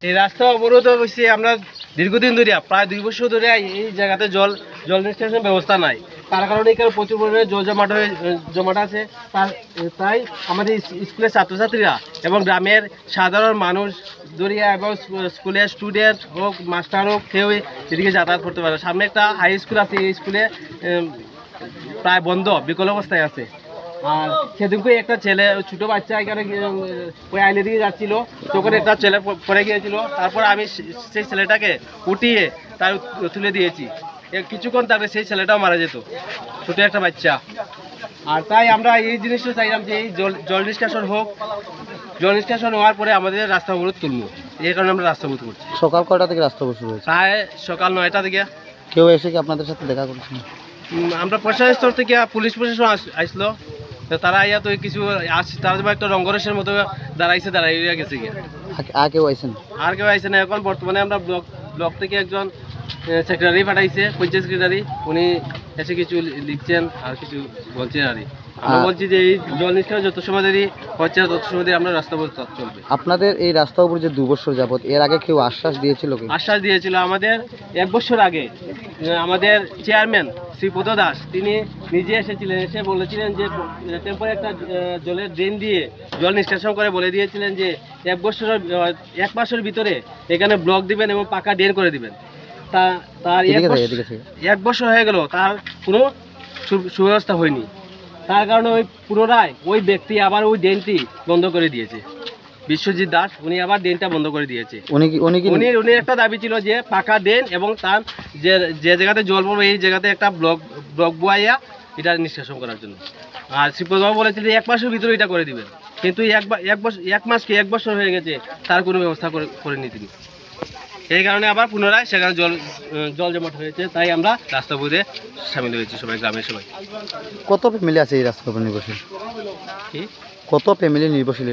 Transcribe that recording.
এই রাস্তা অবরোধ হয়েছে আমরা দীর্ঘদিন ধরে, প্রায় 2 বছর ধরে এই জায়গাতে জল নিষ্কাশনের ব্যবস্থা নাই। তার কারণে এখানে প্রচুর পরিমাণে জল জমাট আছে। তাই আমাদের স্কুলের ছাত্রছাত্রীরা এবং গ্রামের সাধারণ মানুষ দরিয়া এবং স্কুলের স্টুডেন্ট হোক, মাস্টার হোক, কেউ এদিকে যাতায়াত করতে পারে। সামনে একটা হাই স্কুল আছে, এই স্কুলে প্রায় বন্ধ, বিকল অবস্থায় আছে। আর সেদিনকে একটা ছেলে, ছোটো বাচ্চা এখানে ওই আইলে দিকে যাচ্ছিল, তখন একটা ছেলে পড়ে গিয়েছিল। তারপর আমি সেই ছেলেটাকে উঠিয়ে তার তুলে দিয়েছি। কিছুক্ষণ থাকলে সেই ছেলেটাও মারা যেত, ছোটো একটা বাচ্চা। আর তাই আমরা এই জিনিসটা চাইলাম যে এই জল নিষ্কাশন হোক। জল নিষ্কাশন হওয়ার পরে আমাদের রাস্তা অবরোধ তুলবো, এই কারণে আমরা রাস্তা অবরোধ করছি। সকাল কয়টা থেকে রাস্তা অবরোধ শুরু হয়েছে? প্রায় সকাল 9টা থেকে। কেউ এসে কি আপনাদের সাথে দেখা করেছেন? আমরা প্রশাসন স্তর থেকে পুলিশ প্রশাসন আসলো, তো তারা ইয়া তো কিছু তারা যেমন একটা রঙ্গরসের মতো দাঁড়াইয়া গেছে গিয়া। আর কেউ আইসেন? আর কেউ আইসে না। এখন বর্তমানে আমরা ব্লক থেকে একজন সেক্রেটারি পাঠাইছে, পঞ্চায়েত সেক্রেটারি, উনি এসে কিছু লিখছেন আর কিছু বলছেন। আমরা বলছি যে এই জল নিষ্কাশন যত সময় দেরি হচ্ছে তত সময় দেরি আমরা রাস্তা অবরোধ চলবে। আপনাদের এই রাস্তা উপর যে 2 বছর যাবত, এর আগে কেউ আশ্বাস দিয়েছিল কি? আশ্বাস দিয়েছিল আমাদের 1 বছর আগে। আমাদের চেয়ারম্যান শ্রীপদ দাস তিনি নিজে এসেছিলেন, এসে বলেছিলেন যে টেম্পোরারি একটা জলের ড্রেন দিয়ে জল নিষ্কাশন করে বলে দিয়েছিলেন যে 1 মাসের ভিতরে এখানে ব্লক দিবেন এবং পাকা ড্রেন করে দিবেন। তার 1 বছর হয়ে গেল, তার কোনো সুব্যবস্থা হয়নি। তার কারণে ওই পুনরায় ওই ব্যক্তি আবার ওই ড্রেনটি বন্ধ করে দিয়েছে। বিশ্বজিৎ দাস উনি আবার ড্রেনটা বন্ধ করে দিয়েছে। উনি একটা দাবি ছিল যে পাকা ড্রেন এবং তার যে জায়গাতে জল পড়বে এই জায়গাতে একটা ব্লক বয়াইয়া এটা নিষ্কাশন করার জন্য। আর শ্রীপদবাবু বলেছিল যে 1 মাসের ভিতরে এটা করে দিবেন, কিন্তু 1 বছর হয়ে গেছে, তার কোনো ব্যবস্থা করেনি তিনি। এই কারণে আবার পুনরায় সেখানে জল জমাট হয়েছে। তাই আমরা রাস্তা অবরোধে সামিল হয়েছি সবাই, গ্রামের সবাই। কত ফ্যামিলি আছে এই রাস্তার উপর নির্ভরশীল? কি কত ফ্যামিলি নির্ভরশীল?